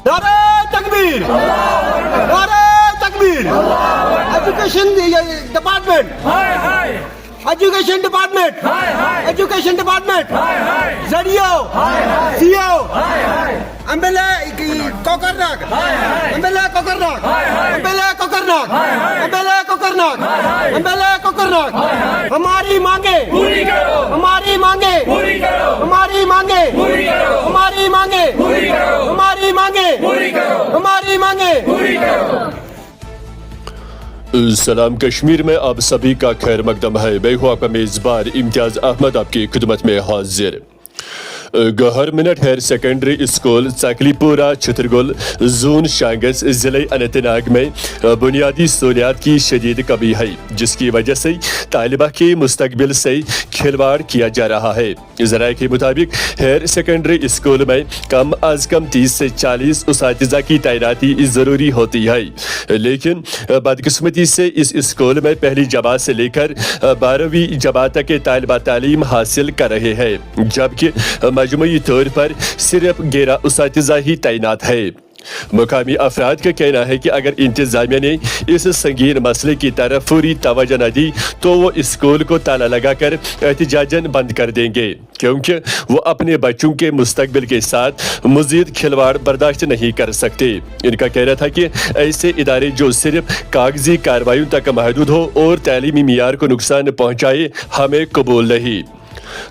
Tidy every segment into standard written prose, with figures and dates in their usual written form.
नारे तकबीर, नारे तकबीर। Education department, education department, education department, जडियो, CO, MLA Kokernag, MLA Kokernag, MLA Kokernag, MLA Kokernag, MLA Kokernag, हमारी मांगे पूरी करो, हमारी मांगे पूरी करो, हमारी मांगे पूरी करो, हमारी मांगे पूरी करो, हमारी मांगे पूरी करो, हमारी मांगे पूरी करो। सलाम कश्मीर में आप सभी का खैर मकदम है। मैं हूँ आपका मेज़बान इम्तियाज़ अहमद आपकी खिदमत में हाजिर। Government higher secondary school Chaklipora Chattergul zone Shangus ज़िले अनंतनाग में बुनियादी सहूलियात की शदीद कमी है, जिसकी वजह से तालिबा के मुस्तकबिल से खिलवाड़ किया जा रहा है। ज़राए के मुताबिक हायर सेकेंडरी स्कूल में कम अज़ कम 30 से 40 उसातिज़ा की तैनाती ज़रूरी होती है, लेकिन बदकिस्मती से इस स्कूल में पहली जमात से लेकर 12वीं जमात तक के तालिबा तालीम हासिल कर रहे हैं, जबकि मजमूई तौर पर सिर्फ 11 उसातिज़ा ही तैनात है। मुकामी अफराद का कहना है कि अगर इंतज़ामिया ने इस संगीन मसले की तरफ पूरी तवज्जो न दी तो वो स्कूल को ताला लगाकर एहतजाजन बंद कर देंगे, क्योंकि वो अपने बच्चों के मुस्तकबिल के साथ मज़ीद खिलवाड़ बर्दाश्त नहीं कर सकते। इनका कहना था कि ऐसे इदारे जो सिर्फ कागजी कार्रवाइयों तक महदूद हो और तालीमी मियार को नुकसान पहुँचाए हमें कबूल नहीं।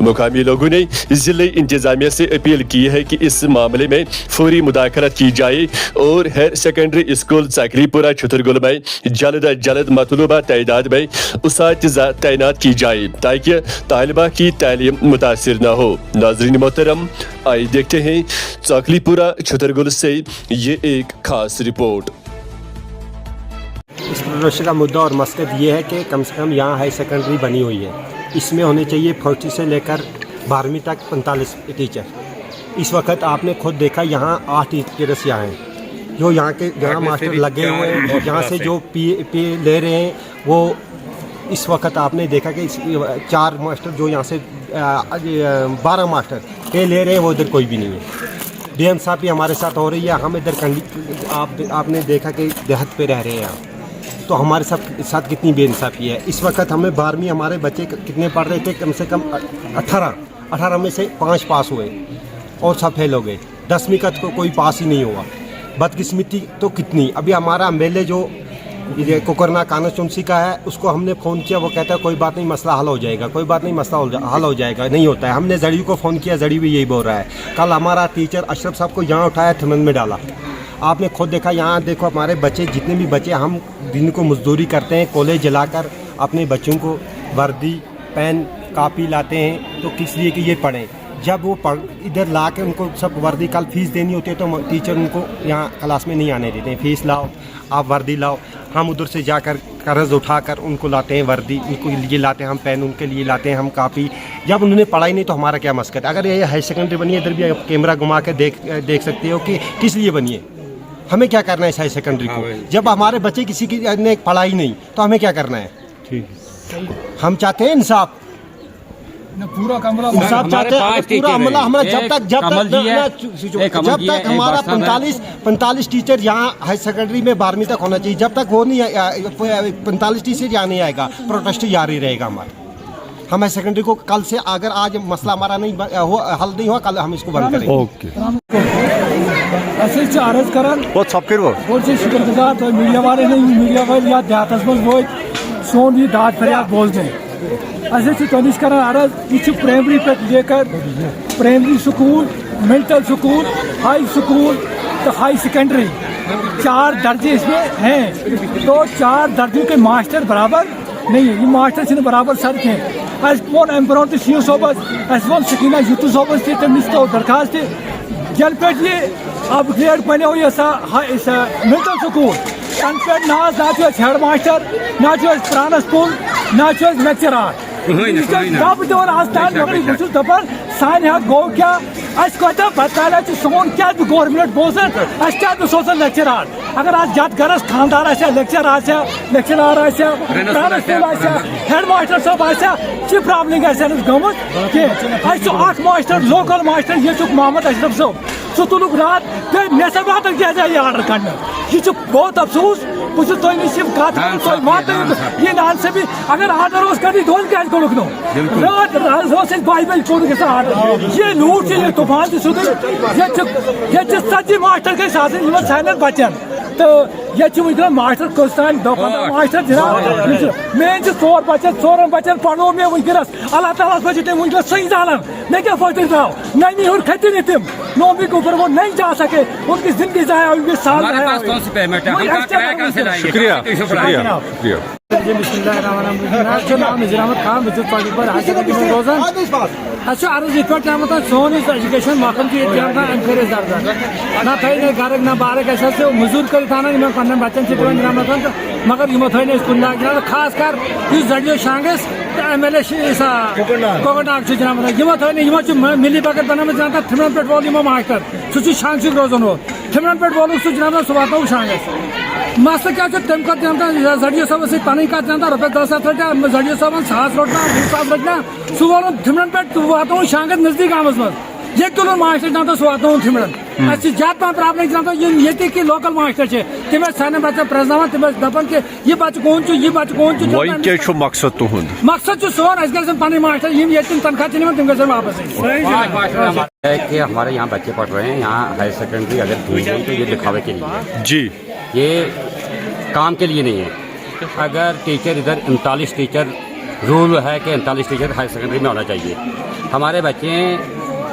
मुकामी लोगों ने ज़िले इंतज़ामिया से अपील की है कि इस मामले में फौरी मुदाखलत की जाए और हायर सेकेंडरी स्कूल चकलीपुरा छतरगुल में जल्द अज जल्द मतलूबा तादाद में उसातिज़ा तैनात की जाए ताकि तालिबा की तालीम मुतासिर न हो। नाज़रीन मोहतरम, आइए देखते हैं चकलीपुरा छतरगुल से ये एक खास रिपोर्ट। इस प्रदर्शन का मुद्दा और मकसद ये है कि कम से कम यहाँ हाई सेकेंडरी बनी हुई है, इसमें होने चाहिए 40 से लेकर 12वीं तक 45 टीचर। इस वक्त आपने खुद देखा यहाँ 8 टीचर्स यहाँ हैं, जो यहाँ मास्टर लगे हुए हैं, यहाँ से जो पी ले रहे हैं वो इस वक्त आपने देखा कि 4 मास्टर जो यहाँ से 12 मास्टर पे ले रहे हैं, वो इधर कोई भी नहीं है। डीएम साहब भी हमारे साथ हो रही है, हम इधर आपने देखा कि देहात पे रह रहे हैं, तो हमारे साथ कितनी बेइंसाफ़ी है। इस वक्त हमें 12वीं हमारे बच्चे कितने पढ़ रहे थे, कम से कम 18 में से 5 पास हुए और सब फेल हो गए। 10वीं का तो कोई पास ही नहीं हुआ। बदकिस्मती तो कितनी। अभी हमारा एमएलए जो कोकरनाग कानाचुंसी का है, उसको हमने फ़ोन किया, वो कहता है कोई बात नहीं, मसला हल हो जाएगा, कोई बात नहीं, मसला हल हो जाएगा। नहीं होता है। हमने जड़ी को फ़ोन किया, जड़ी भी यही बोल रहा है। कल हमारा टीचर अशरफ साहब को यहाँ उठाया, थनन में डाला। आपने खुद देखा, यहाँ देखो हमारे बच्चे, जितने भी बच्चे, हम दिन को मजदूरी करते हैं, कॉलेज जलाकर अपने बच्चों को वर्दी, पेन, कापी लाते हैं, तो किस लिए कि ये पढ़ें। जब वो इधर ला के उनको सब वर्दी, कल फीस देनी होती है तो टीचर उनको यहाँ क्लास में नहीं आने देते हैं। फीस लाओ, आप वर्दी लाओ। हम उधर से जाकर कर्ज उठाकर उनको लाते हैं वर्दी, उनको लिए लाते हैं हम पेन, उनके लिए लाते हैं हम कापी। जब उन्होंने पढ़ाई नहीं तो हमारा क्या मकसद। अगर ये हाई सेकेंडरी बनी है, इधर भी कैमरा घुमा के देख सकते हो कि किस लिए बनी है। हमें क्या करना है हाई सेकेंडरी को, जब हमारे बच्चे किसी की ने पढ़ाई नहीं तो हमें क्या करना है। ठीक है, हम चाहते हैं इंसाफ, पूरा कमरा इंसाफ चाहते हैं, पूरा अमला हमारा। जब तक हमारा 45 टीचर यहाँ हाई सेकेंडरी में 12वीं तक होना चाहिए। जब तक वो नहीं 45 टीचर यहाँ नहीं आएगा, प्रोटेस्ट जारी रहेगा हमारा। हम हाई सेकेंडरी को कल से, अगर आज मसला हमारा नहीं हल नहीं हुआ, कल हम इसको बंद करेंगे। ओके अर्ज कर शुक्रगुजार तो मीडिया वाले नहीं, मीडिया वाले या देहात मज वो सोन ये दाद फरियाद बोलते हैं। तनिश कर अर्ज, यह प्राइमरी पे लेकर primary school, middle school, high school तो हाई सेकेंडरी 4 दर्जे इसमें हैं, तो 4 दर्जों के मास्टर बराबर नहीं है। ये मास्टर बराबर सड़क हैं। वो एम्पर सीओ सोबत वो सकीना यूतु सोबत तमिस तो दरखास्त जल पे ये अपग्रेड बने मिडल स्कूल तन पे ना हेड मास्टर, ना प्रान स्कूल, ना लेक्चरार दब दिवान आज ताल बहुत दपान सान गो क्या कत पता सोन क्या गवर्नमेंट बोजन क्या सोचन लेक्चरार। अगर आज जत गरस खानदार लेक्चर लेक्चरार प्रान स्कूल हेड मास्टर सब प्रॉब्लम गमुत कह मास्टर लोकल मास्टर ये मोहम्मद अशरफ साहब सह तुलुक रात पे नेसब रात किया जाए आर्डर करना यह बहुत अफसोस बहुत तुम नश कत मान ये नानसबी अगर आर्डर कर दोन क्या कोक नो रात बाई बज कोक आर्डर ये लूट ये तूफान सुधर ये 70 मास्टर गई सान बचन तो ये वनकन मास्टर कसान 10-15 मास्टर जनाब मेन 4 बचन 4 बचन पढ़ो मे वनकस अल्लाह ताला पे तुम वनकस सही जालन मे क्या फटर जाओ नहीं और खती नहीं तुम नौवीं के ऊपर वो नहीं जा सके उनकी जिंदगी जाए उनके साल शुक्रिया शुक्रिया रोजान अर्ज इत पे सोन एजुकेशन महकम एनकरेज दर्जा ना थे घर ना बाहर मजूर कर पन्न बच्चन जनाब मगर यमो थे कुन जनाब खास कर जड़ियो शांगस MLA कोकरनाग जनाब यमो थे मिली भगत बन जनाब थिमन पे वोल यमो मास्टर सह शांग रोजन वो थिमन पे वोल जनाब सह वातो शांगस मसल क्या तम जनाब जड़ियो सब पन कत जनाब रुपये 10,000 रटा जड़ियो सब 1,000 रटना 2,000 रटना सह वोल थिमन पे वातो शांगस नजदीक आमस मज ये तुलन मास्टर जनाब सह वातो थिमन ज्यादा पहन प्रॉब्लम जनाब ये लोकल मास्टर तम सान बच्चन प्रजन तम दपान कि यह बच्चे कौन यह बच्चे कौन मकसद तुहद मकसद सोन अस पन मास्टर ये तनख्वाह तम गए वापस है कि हमारे यहाँ बच्चे पढ़ रहे हैं यहाँ हायर सेकेंडरी अगर दी गई तो ये दिखावे के लिए जी ये काम के लिए नहीं है अगर टीचर इधर 39 टीचर रूल है कि 39 टीचर हायर सेकेंडरी में होना चाहिए हमारे बच्चे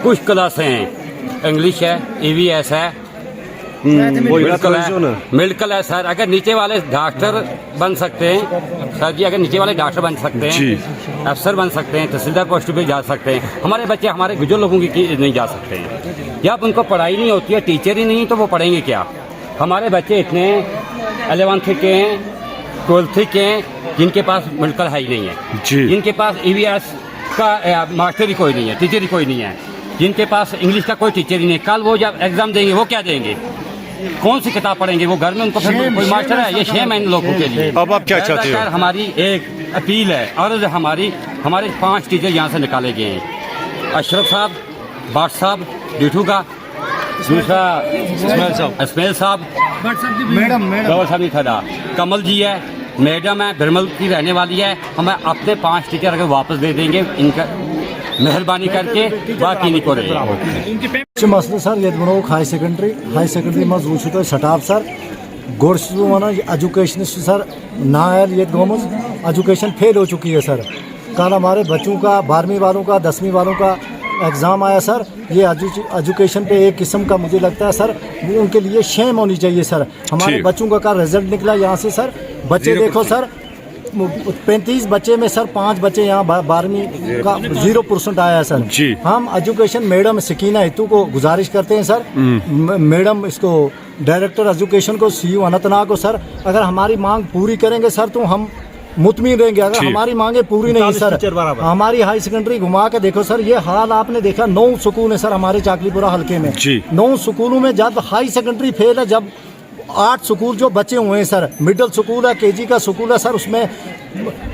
कुछ क्लासें हैं इंग्लिश है EVS है मेडिकल है सर अगर नीचे वाले डॉक्टर बन सकते हैं सर जी अगर नीचे वाले डॉक्टर बन सकते हैं अफसर बन सकते हैं तहसीलदार पोस्ट पे जा सकते हैं हमारे बच्चे हमारे बुजुर्ग लोगों की नहीं जा सकते हैं जब उनको पढ़ाई नहीं होती है टीचर ही नहीं तो वो पढ़ेंगे क्या हमारे बच्चे इतने 11th के हैं 12th के हैं जिनके पास मेडिकल है ही नहीं है जिनके पास EVS का मास्टर ही कोई नहीं है टीचर ही कोई नहीं है जिनके पास इंग्लिश का कोई टीचर ही नहीं कल वो जब एग्जाम देंगे वो क्या देंगे कौन सी किताब पढ़ेंगे वो घर में उनको फिर कोई मास्टर है ये शेम है इन लोगों के लिए अब आप क्या चाहते हो हमारी एक अपील है अर्ज हमारे 5 टीचर यहाँ से निकाले गए हैं अशरफ साहब बाट साहब डिठू का दूसरा इसमाइल साहब मैडम साहब नहीं खड़ा कमल जी है मैडम है बिरमल की रहने वाली है हमें अपने 5 टीचर अगर वापस दे देंगे इनका मेहरबानी करके बाकी नहीं करे मसले सर ये बनो हाई सेकेंडरी मज वो तुम स्टाफ सर गोड़ वन एजुकेशन सर नायल ये गमज एजुकेशन फेल हो चुकी है सर कल हमारे बच्चों का 12वीं वालों का 10वीं वालों का एग्ज़ाम आया सर ये एजुकेशन पे एक किस्म का मुझे लगता है सर वो उनके लिए शेम होनी चाहिए सर हमारे बच्चों का रिजल्ट निकला यहाँ से सर बच्चे देखो सर 35 बच्चे में सर 5 बच्चे यहाँ 12वीं का 0% आया है सर हम एजुकेशन मैडम सकीना हितू को गुजारिश करते हैं सर मैडम इसको डायरेक्टर एजुकेशन को CEO अनंतनाग को सर अगर हमारी मांग पूरी करेंगे सर तो हम मुतमिन रहेंगे अगर हमारी मांगे पूरी नहीं सर हमारी हाई सेकेंडरी घुमा के देखो सर ये हाल आपने देखा 9 स्कूल है सर हमारे चाकलीपुरा हल्के में 9 स्कूलों में जब हाई सेकेंडरी फेल है जब 8 स्कूल जो बचे हुए हैं सर मिडिल स्कूल है KG का स्कूल है सर उसमें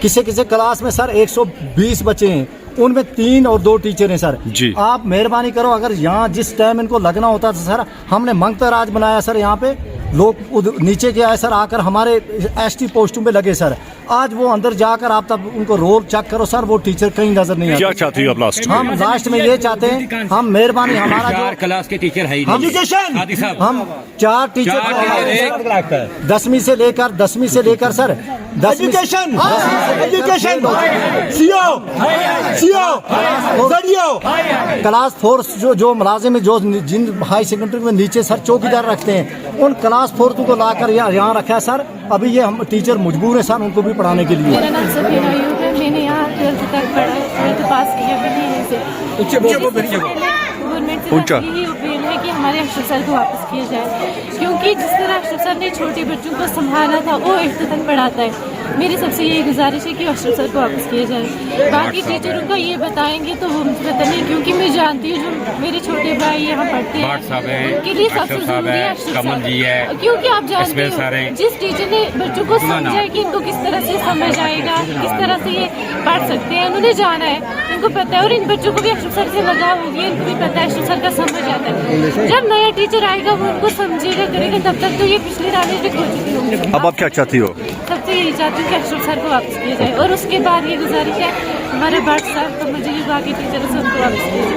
किसी क्लास में सर 120 बच्चे हैं उनमें 3 और 2 टीचर हैं सर आप मेहरबानी करो अगर यहाँ जिस टाइम इनको लगना होता था सर हमने मंगता राज बनाया सर यहाँ पे लोग नीचे के आए सर आकर हमारे ST पोस्टों पे लगे सर आज वो अंदर जाकर आप तब उनको रोल चेक करो सर वो टीचर कहीं नजर नहीं क्या चाहते हो आप लास्ट हम लास्ट में ये चाहते हैं हम मेहरबानी हमारा 4 क्लास के टीचर है हम 4 टीचर 10वीं से लेकर सर एजुकेशन क्लास 4 जो मुलाजिम जो जिन हाई सेकेंडरी में नीचे सर चौकीदार रखते हैं उन क्लास 4 को लाकर यहाँ रखा है सर अभी ये हम टीचर मजबूर हैं सर उनको भी पढ़ाने के लिए मेरा नाम सफीना अयूब है मैंने यहाँ 12th तक पढ़ा है 12th पास किया गवर्नमेंट से यही अपील है कि हमारे अशरफ सर को वापस किया जाए क्योंकि जिस तरह अशरफ सर ने छोटे बच्चों को संभाला था वो 8th तक पढ़ाता है मेरी सबसे यही गुजारिश है कि अशरफ सर को वापस किया जाए। बाकी टीचरों का ये बताएंगे तो वो पता नहीं, क्योंकि मैं जानती हूँ जो मेरे छोटे भाई यहाँ पढ़ते हैं उनके लिए सबसे जरूरी है अशरफ सर, क्योंकि आप जानते हो जिस टीचर ने बच्चों को समझा है कि इनको किस तरह से समझ आएगा, किस तरह से ये पढ़ सकते हैं, उन्होंने जाना है, इनको पता है। और इन बच्चों को भी अशरफ सर से लगाव हो गया, इनको भी पता है अशरफ सर का समझ आता है। जब नया टीचर आएगा वो उनको समझेगा करेगा, तब तक तो ये पिछले रानी तक हो चुकी होंगी। अब आप क्या चाहती हो? सबसे यही चाहती हूँ कि अशरफ सर को वापस किया जाए, और उसके बाद ये गुजारिश है हमारे भट्ट साहब तो मुझे भी बाकी टीचरों से उनको वापस किया जाए।